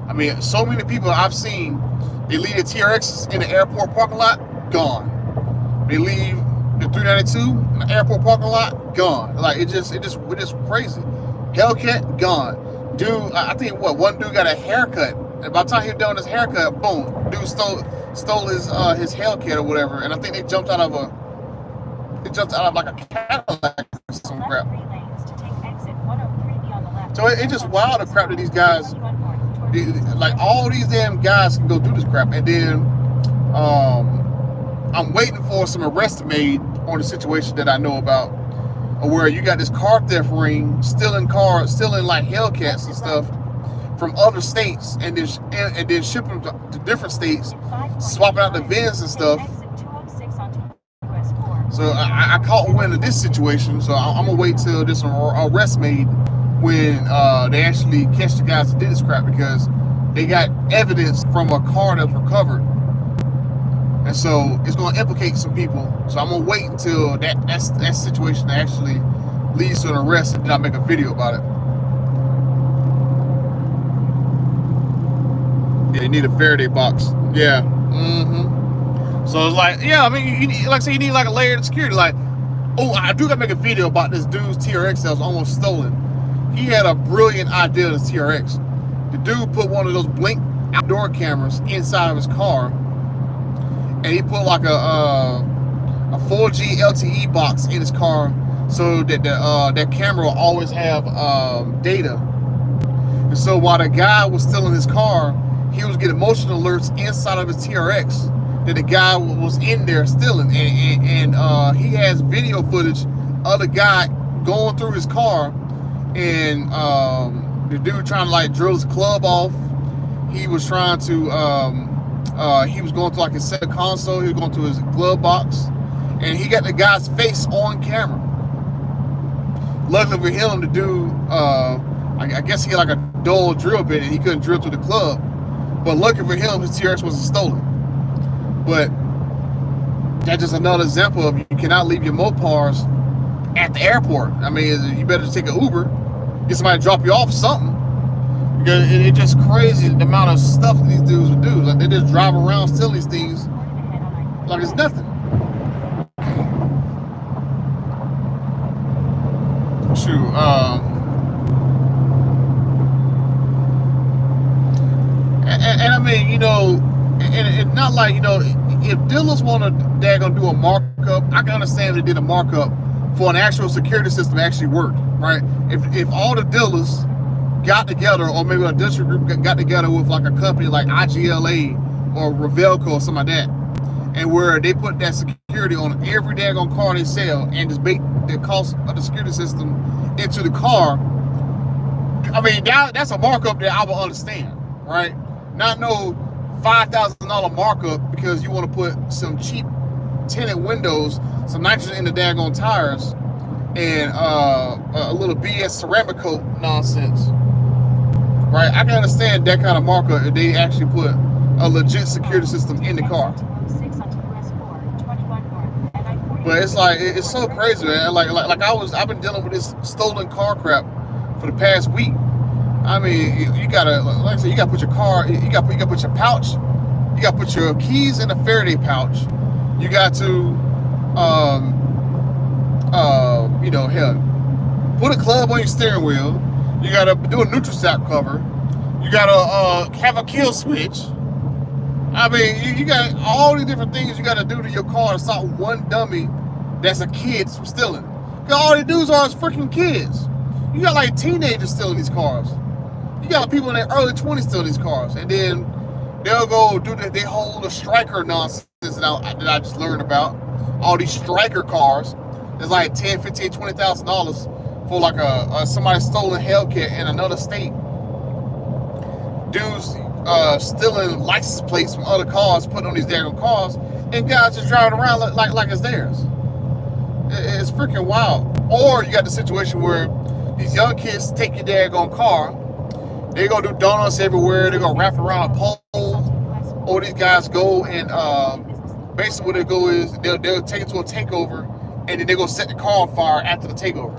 I mean, so many people I've seen, they leave the TRXs in the airport parking lot, gone. They leave the 392 in the airport parking lot, gone. Like it's just crazy. Hellcat, gone. Dude, I think one dude got a haircut. And by the time he was done with his haircut, boom, dude stole his Hellcat or whatever. And I think they jumped out of like a Cadillac or some crap. So it's just wild the crap that these guys, like all these damn guys can go through this crap. And then I'm waiting for some arrests made on the situation that I know about, where you got this car theft ring, stealing like Hellcats and stuff from other states, and then shipping them to different states, swapping out the VINs and stuff. So I caught wind of this situation, so I'm gonna wait till there's some arrests made when they actually catch the guys that did this crap, because they got evidence from a car that was recovered, and so it's gonna implicate some people. So I'm gonna wait until that situation actually leads to an arrest, and then I'll make a video about it. Yeah, you need a Faraday box. Yeah. So it's like, yeah, I mean, you need, like I say, you need like a layer of security. Like, oh, I do gotta make a video about this dude's TRX that was almost stolen. He had a brilliant idea of the TRX. The dude put one of those Blink outdoor cameras inside of his car, and he put like a 4G LTE box in his car, so that that camera will always have data. And so while the guy was still in his car, he was getting motion alerts inside of his TRX that the guy was in there stealing, and he has video footage of the guy going through his car, and the dude trying to like drill his club off. He was trying to he was going through like his center console, he was going through his glove box, and he got the guy's face on camera. Luckily for him, the dude I guess he had like a dull drill bit and he couldn't drill through the club, but lucky for him, his TRX wasn't stolen. But that's just another example of you cannot leave your Mopars at the airport. I mean, you better take an Uber, get somebody to drop you off something. Because it's just crazy the amount of stuff that these dudes would do. Like, they just drive around, steal these things like it's nothing. Shoot, and I mean, you know, and not like, you know, if dealers want to do a markup, I can understand if they did a markup for an actual security system to actually work, right? If all the dealers got together, or maybe a district group got together with like a company like IGLA or Revelco or something like that, and where they put that security on every daggone car they sell and just bake the cost of the security system into the car, I mean, that's a markup that I will understand, right? Not no $5,000 markup because you want to put some cheap tinted windows, some nitrogen in the daggone tires, and a little BS ceramic coat nonsense, right? I can understand that kind of markup if they actually put a legit security system in the car. But it's like, it's so crazy, man. I've been dealing with this stolen car crap for the past week. I mean, you gotta, like I said, you gotta put your car, you gotta put your pouch, you gotta put your keys in a Faraday pouch. You got to, you know, hell, put a club on your steering wheel. You gotta do a neutral stop cover. You gotta have a kill switch. I mean, you got all these different things you gotta do to your car to stop one dummy that's a kid from stealing. Cause all they do is freaking kids. You got like teenagers stealing these cars. You got people in their early 20s stealing these cars, and then they'll go do they hold a striker nonsense that I just learned about. All these striker cars, there's like $10,000, $15,000, $20,000 for like a somebody stolen Hellcat in another state. Dudes stealing license plates from other cars, putting on these daggone cars, and guys just driving around like it's theirs. It's freaking wild. Or you got the situation where these young kids take your daggone car, they go do donuts everywhere, they go wrap around a pole, or these guys go and basically what they go is they'll take it to a takeover, and then they go set the car on fire after the takeover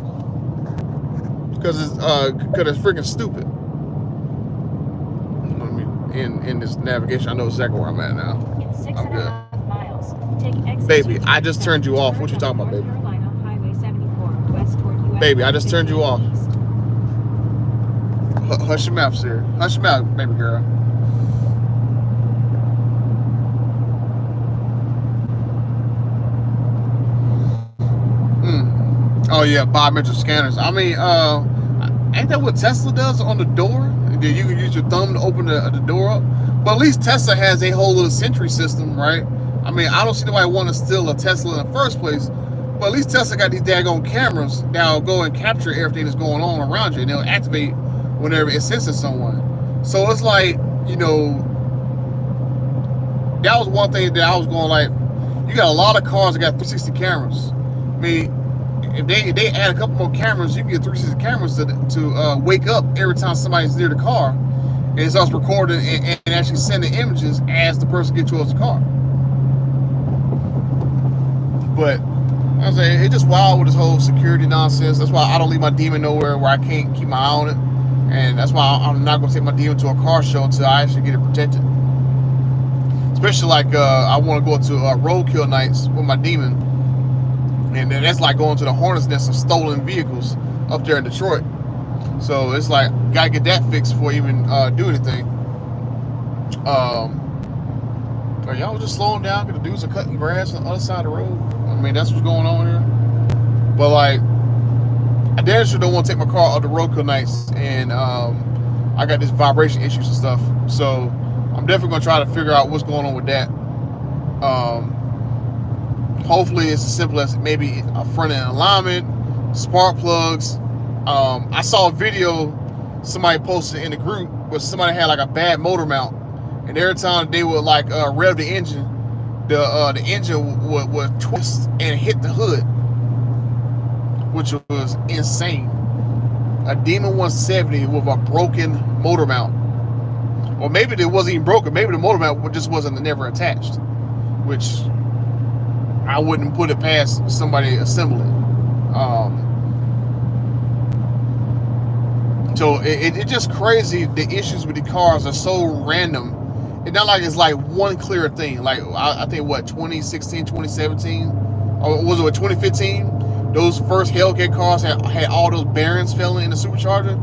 because it's freaking stupid. Let me in this navigation. I know exactly where I'm at now. I'm good. Baby, I just turned you off. What you talking about, baby? Baby, I just turned you off. Hush your mouth, sir. Hush your mouth, baby girl. Oh yeah, biometric scanners. I mean, ain't that what Tesla does on the door? You can use your thumb to open the door up. But at least Tesla has a whole little Sentry system, right? I mean, I don't see nobody want to steal a Tesla in the first place. But at least Tesla got these daggone cameras that'll go and capture everything that's going on around you, and they'll activate whenever it senses someone. So it's like, you know, that was one thing that I was going like, you got a lot of cars that got 360 cameras. I mean, if they add a couple more cameras, you can get 360 cameras to wake up every time somebody's near the car, and it starts recording and actually sending images as the person gets towards the car. But I was saying, it's just wild with this whole security nonsense. That's why I don't leave my Demon nowhere where I can't keep my eye on it, and that's why I'm not going to take my Demon to a car show until I actually get it protected. Especially like I want to go to roadkill nights with my Demon, and then that's like going to the hornet's nest of stolen vehicles up there in Detroit. So it's like, gotta get that fixed before I even do anything. Y'all just slowing down because the dudes are cutting grass on the other side of the road. I mean, that's what's going on here. But like, I damn sure don't want to take my car up the roadkill nights, and I got this vibration issues and stuff. So I'm definitely gonna try to figure out what's going on with that. Hopefully it's as simple as maybe a front end alignment, spark plugs. I saw a video somebody posted in the group where somebody had like a bad motor mount, and every time they would like rev the engine, the engine would twist and hit the hood, which was insane. A Demon 170 with a broken motor mount. Or maybe it wasn't even broken. Maybe the motor mount just wasn't never attached, which I wouldn't put it past somebody assembling. So it's just crazy. The issues with the cars are so random. It's not like it's like one clear thing. Like I think what, 2016, 2017, or was it 2015? Those first Hellcat cars had all those bearings failing in the supercharger.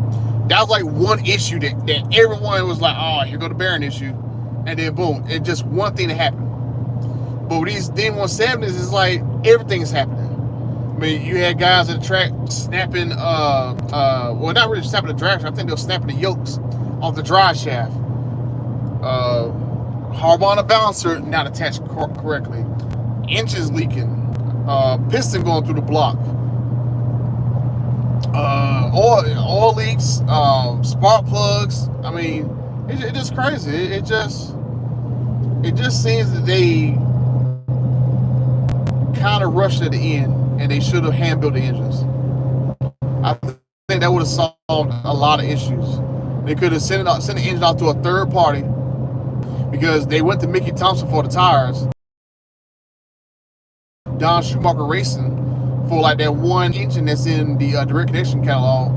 That was like one issue that everyone was like, oh, here go the bearing issue, and then boom, it just one thing that happened. But with these Demon 170s, it's like everything is happening. I mean, you had guys at the track snapping, well, not really snapping the drive shaft. I think they were snapping the yokes off the drive shaft. Harbon balancer not attached correctly. Engines leaking. Piston going through the block. Oil leaks. Spark plugs. I mean, it's just crazy. It just seems that they kind of rushed at the end, and they should have hand built the engines. I think that would have solved a lot of issues. They could have sent the engine out to a third party, because they went to Mickey Thompson for the tires, Don Schumacher Racing for like that one engine that's in the direct connection catalog.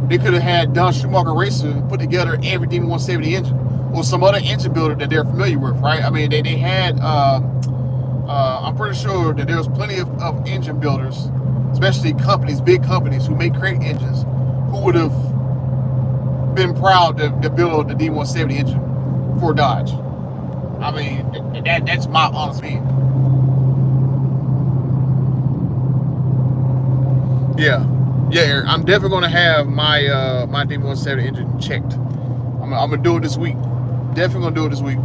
They could have had Don Schumacher Racing put together every Demon 170 engine, or some other engine builder that they're familiar with, right? I mean, they had I'm pretty sure that there's plenty of engine builders, especially companies, big companies who make crate engines, who would have been proud to build the D170 engine for Dodge. I mean, that's my honest opinion. Yeah, Eric, I'm definitely gonna have my my D170 engine checked. I'm gonna do it this week. Definitely gonna do it this week.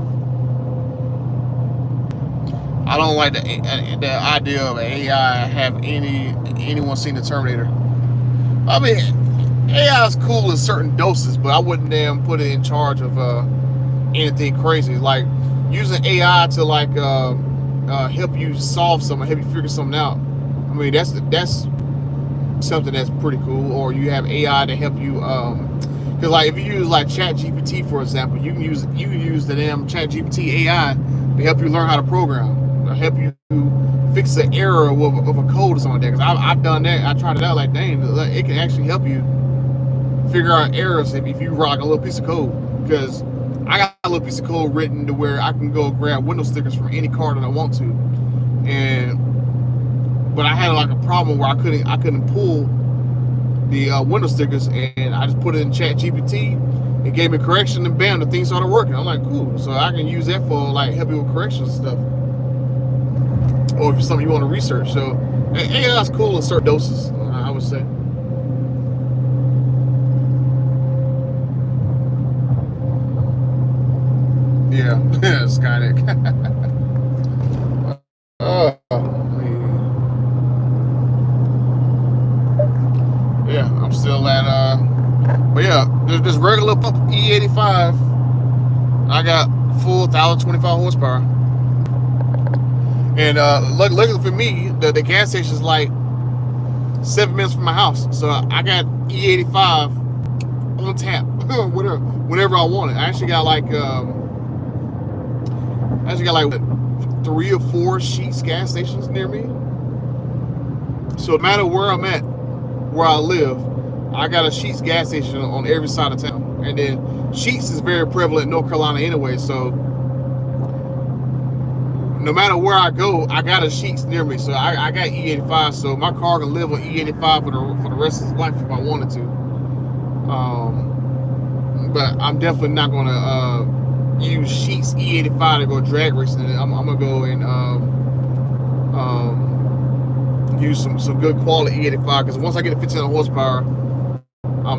I don't like the idea of AI have anyone seen the Terminator. I mean, AI is cool in certain doses, but I wouldn't damn put it in charge of anything crazy. Like using AI to like help you solve something, help you figure something out. I mean, that's something that's pretty cool. Or you have AI to help you, because like if you use like ChatGPT for example, you can use the damn ChatGPT AI to help you learn how to program. Help you fix an error of a code or something like that. Because I've done that. I tried it out. Like, dang, it can actually help you figure out errors if you rock a little piece of code. Because I got a little piece of code written to where I can go grab window stickers from any car that I want to, but I had like a problem where I couldn't pull the window stickers, and I just put it in Chat GPT. It gave me correction, and bam, the thing started working. I'm like, cool. So I can use that for like helping with corrections and stuff, or if it's something you want to research. So AI is cool in certain doses, I would say. Yeah, Skynet. Yeah, I'm still at but yeah, there's this regular pump E85. I got full 1,025 horsepower, and luckily for me, the gas station is like 7 minutes from my house, so I got E85 on tap whenever I want it. I actually got like 3 or 4 Sheetz gas stations near me. So no matter where I'm at, where I live, I got a Sheetz gas station on every side of town. And then Sheetz is very prevalent in North Carolina anyway, so no matter where I go, I got a Sheetz near me. So I got E85, so my car can live on E85 for the rest of its life if I wanted to. But I'm definitely not gonna use Sheetz E85 to go drag racing. I'm gonna go and use some good quality E85, because once I get a 1500 horsepower, I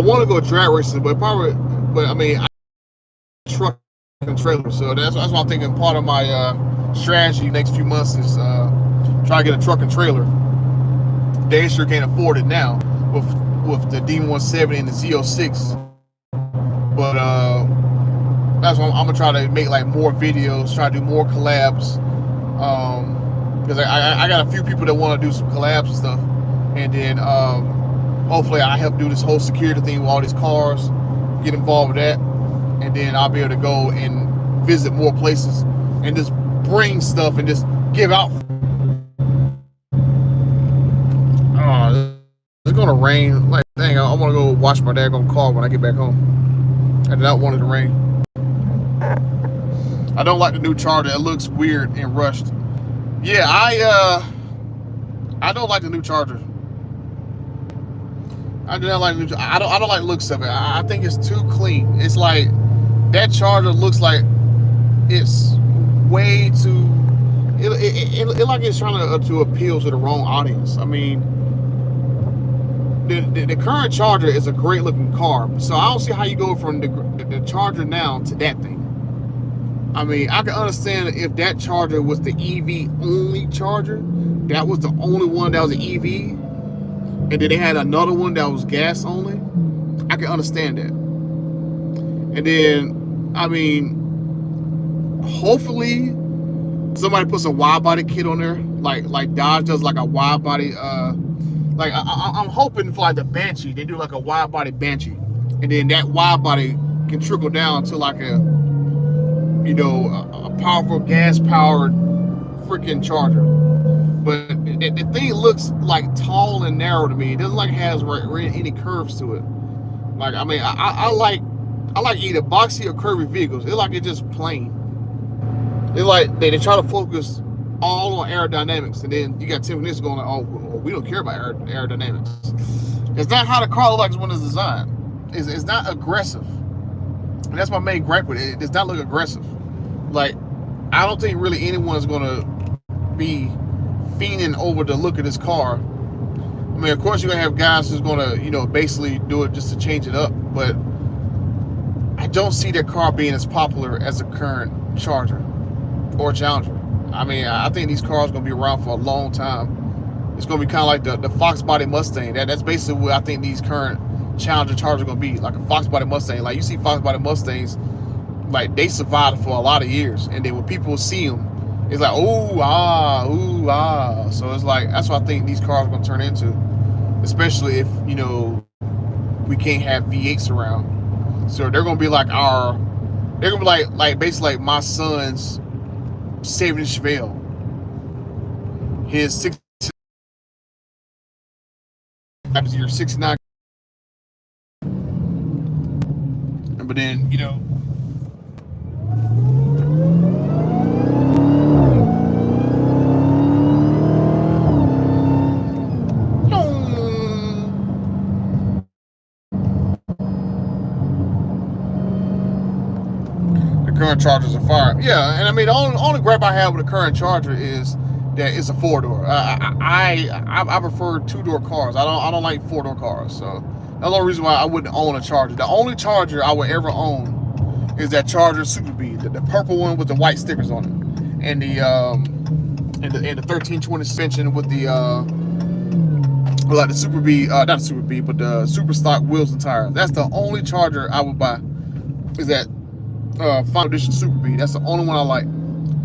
want to go drag racing, but I mean, truck and trailer. So that's why I'm thinking part of my strategy next few months is try to get a truck and trailer. They sure can't afford it now with the D170 and the Z06, but that's why I'm gonna try to make like more videos, try to do more collabs, because I got a few people that want to do some collabs and stuff, and then hopefully I help do this whole security thing with all these cars, get involved with that, and then I'll be able to go and visit more places and just bring stuff and just give out. It's gonna rain. Like, dang, I want to go wash my daggone car when I get back home. I did not want it to rain. I don't like the new Charger. It looks weird and rushed. Yeah, I don't like the new Charger. I do not like the new. I don't like the looks of it. I think it's too clean. It's like that Charger looks like it's way too. It like it's trying to appeal to the wrong audience. I mean, the current Charger is a great looking car, so I don't see how you go from the Charger now to that thing. I mean, I can understand if that Charger was the EV only Charger, that was the only one that was an EV, and then they had another one that was gas only. I can understand that. And then, I mean, hopefully somebody puts a wide body kit on there, like Dodge does, like a wide body. Like I'm hoping for like the Banshee, they do like a wide body Banshee, and then that wide body can trickle down to like a powerful gas powered freaking Charger. But the thing looks like tall and narrow to me. It doesn't like it has any curves to it. Like, I mean, I like either boxy or curvy vehicles. It's like it's just plain. It's like they try to focus all on aerodynamics, and then you got Tim Kniss going like, oh, we don't care about aerodynamics. It's not how the car looks like when it's designed. It's not aggressive. And that's my main gripe with it. It does not look aggressive. Like, I don't think really anyone is gonna be fiending over the look of this car. I mean, of course you're gonna have guys who's gonna, basically do it just to change it up, but I don't see that car being as popular as the current Charger or Challenger. I mean, I think these cars are gonna be around for a long time. It's gonna be kind of like the Fox body Mustang. That's basically what I think these current Challenger Charger are gonna be, like a Fox body Mustang. Like, you see Fox body Mustangs, like, they survived for a lot of years, and then when people see them, it's like, ooh ah. So it's like, that's what I think these cars are gonna turn into, especially if we can't have V8s around. So they're gonna be like basically like my son's 70 Chevelle, his 69. But then, current Chargers are fire. Yeah, and I mean, the only gripe I have with the current Charger is that it's a 4-door. I prefer 2-door cars. I don't like 4-door cars. So that's the only reason why I wouldn't own a Charger. The only Charger I would ever own is that Charger Super B, the purple one with the white stickers on it, and the 1320 suspension with the like the Super B, not the Super B, but the Super Stock wheels and tires. That's the only Charger I would buy. Is that Final Edition Super B? That's the only one I like.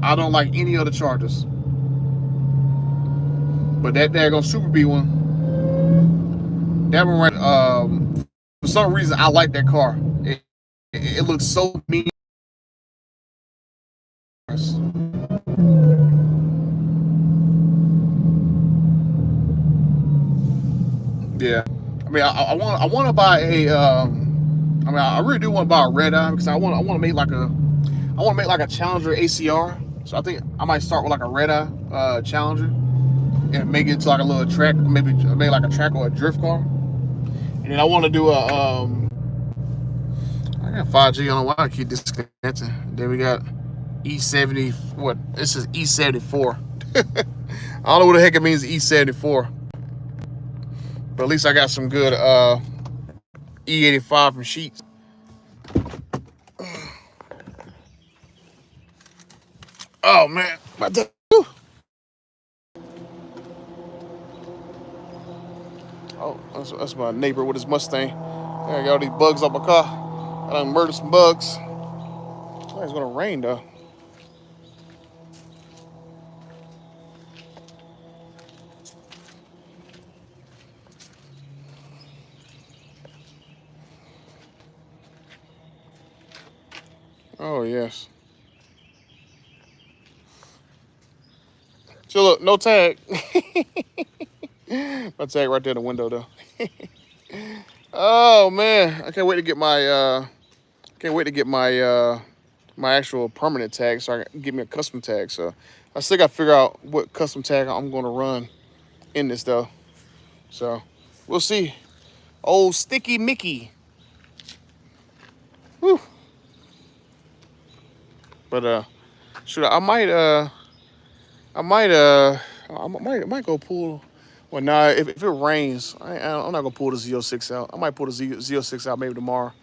I don't like any other Chargers. But that daggone Super B one, that one right, for some reason I like that car. It looks so mean. Yeah, I mean, I want to buy a. I mean, I really do want to buy a red eye because I want to make like a Challenger ACR. So I think I might start with like a red eye Challenger and make it to like a little track, maybe like a track or a drift car. And then I want to do a. I got 5G. I don't know why I keep disconnecting. Then we got E70. What? This is E74. I don't know what the heck it means, E74. But at least I got some good E85 from Sheetz. Oh man, oh, that's my neighbor with his Mustang. I got all these bugs on my car. I done murdered some bugs. Oh, it's gonna rain though. Oh yes. So look, no tag. My tag right there in the window though. Oh man, I can't wait to get my my actual permanent tag so I can get me a custom tag. So I still got to figure out what custom tag I'm gonna run in this though. So we'll see. Old Sticky Mickey. Whew. But should I might go pull. Well, nah, if it rains, I'm not gonna pull the Z06 out. I might pull the Z06 out maybe tomorrow.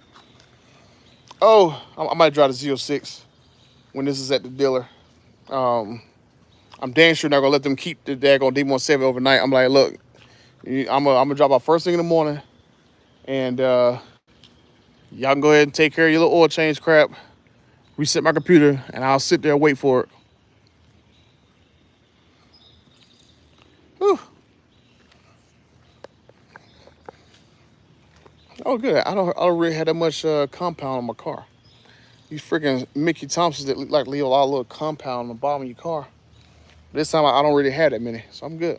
Oh, I might drive the Z06 when this is at the dealer. I'm damn sure not gonna let them keep the daggone D17 overnight. I'm like, look, I'm gonna drop out first thing in the morning, and y'all can go ahead and take care of your little oil change crap. Reset my computer, and I'll sit there and wait for it. Whew. Oh, good. I don't really have that much compound on my car. These freaking Mickey Thompsons that like leave a lot of little compound on the bottom of your car. This time I don't really have that many, so I'm good.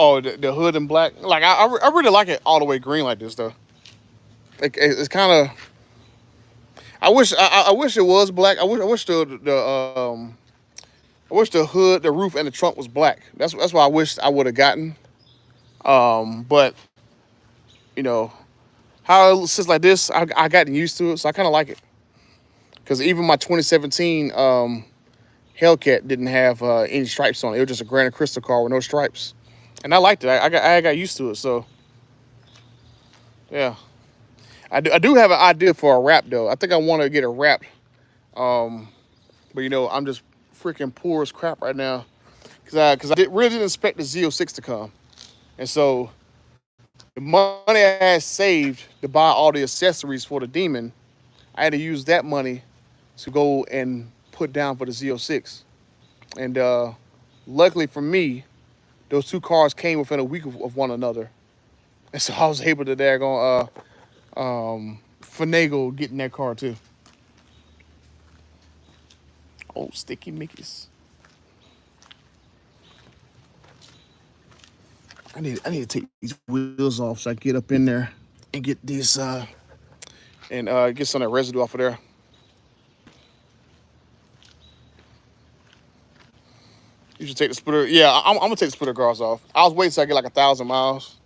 Oh, the hood in black. Like I really like it all the way green like this though. It's kind of. I wish it was black. I wish the hood, the roof, and the trunk was black. That's why I wish I would have gotten. But you know, how it sits like this, I gotten used to it, so I kind of like it. Because even my 2017 Hellcat didn't have any stripes on it. It was just a Granite Crystal car with no stripes, and I liked it. I got used to it. So yeah, I do have an idea for a wrap though. I think I want to get a wrap. But you know, I'm just freaking poor as crap right now because I really didn't expect the Z06 to come, and so the money I had saved to buy all the accessories for the Demon, I had to use that money to go and put down for the Z06. And luckily for me, those two cars came within a week of one another. And so I was able to finagle getting that car too. Oh, Sticky Mickeys. I need to take these wheels off so I can get up in there and get these get some of that residue off of there. You should take the splitter. Yeah, I'm gonna take the splitter guards off. I was waiting till I get like 1,000 miles,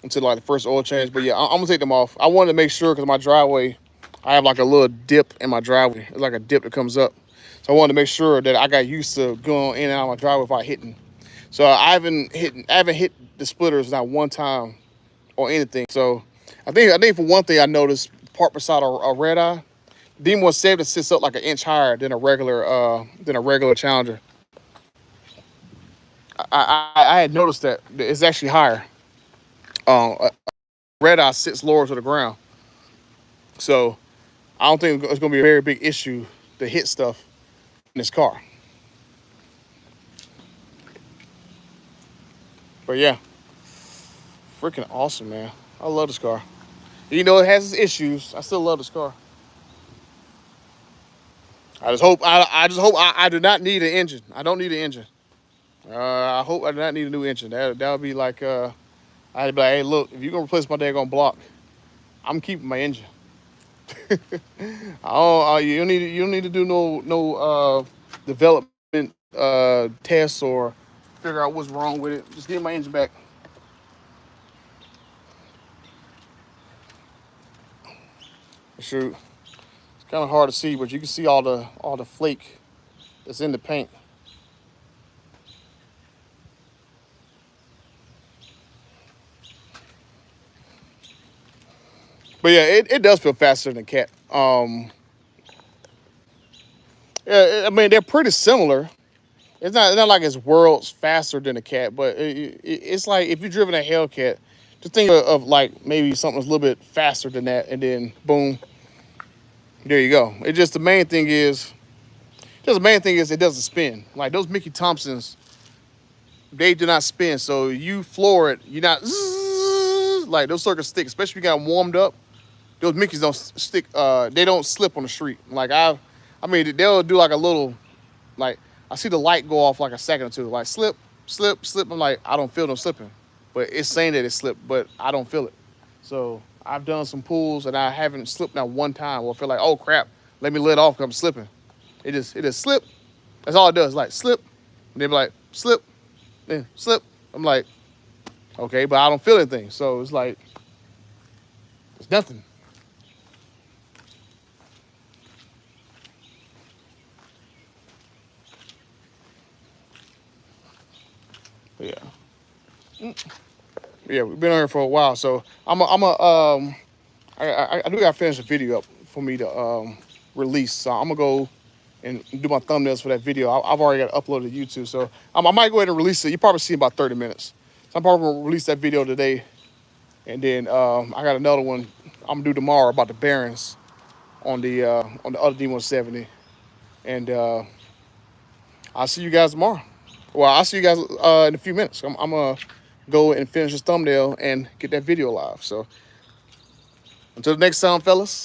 until like the first oil change. But yeah, I'm gonna take them off. I wanted to make sure because my driveway, I have like a little dip in my driveway. It's like a dip that comes up. So I wanted to make sure that I got used to going in and out of my driveway without hitting. So I haven't hit the splitters not one time or anything. So I think for one thing I noticed parked beside a red eye, D170 sits up like an inch higher than a regular Challenger. I had noticed that it's actually higher. Red eye sits lower to the ground. So I don't think it's gonna be a very big issue to hit stuff in this car. But yeah, freaking awesome, man. I love this car. Even though it has its issues, I still love this car. I just hope I do not need an engine. I don't need an engine. I hope I do not need a new engine. That would be like I'd be like, hey, look, if you're gonna replace my daggone block, I'm keeping my engine. You don't need to do no development tests or figure out what's wrong with it. Just get my engine back. Shoot, it's kind of hard to see, but you can see all the flake that's in the paint. But yeah, it does feel faster than the Cat. Yeah, I mean they're pretty similar. It's not like it's worlds faster than the Cat, but it's like if you've driven a Hellcat, just think of like maybe something that's a little bit faster than that, and then boom, there you go. It just the main thing is it doesn't spin. Like those Mickey Thompsons, they do not spin. So you floor it, you're not like those circuits stick, especially if you got them warmed up. Those Mickeys don't stick. They don't slip on the street. Like I mean, they'll do like a little, like I see the light go off like a second or two, like slip, slip, slip. I'm like, I don't feel no slipping, but it's saying that it slipped, but I don't feel it. So I've done some pulls and I haven't slipped not one time. Or feel like, oh crap, let me let off because I'm slipping. It just slip. That's all it does, like slip. And they be like slip, then slip. I'm like, okay, but I don't feel anything. So it's like, it's nothing. But yeah, we've been on here for a while, so I do gotta finish the video up for me to release. So I'm gonna go and do my thumbnails for that video. I've already got it uploaded to YouTube, so I might go ahead and release it. You probably see in about 30 minutes. So I'm probably gonna release that video today, and then I got another one I'm gonna do tomorrow about the bearings on the other D170, and I'll see you guys tomorrow. Well, I'll see you guys in a few minutes. I'm gonna go and finish this thumbnail and get that video live. So until the next time, fellas.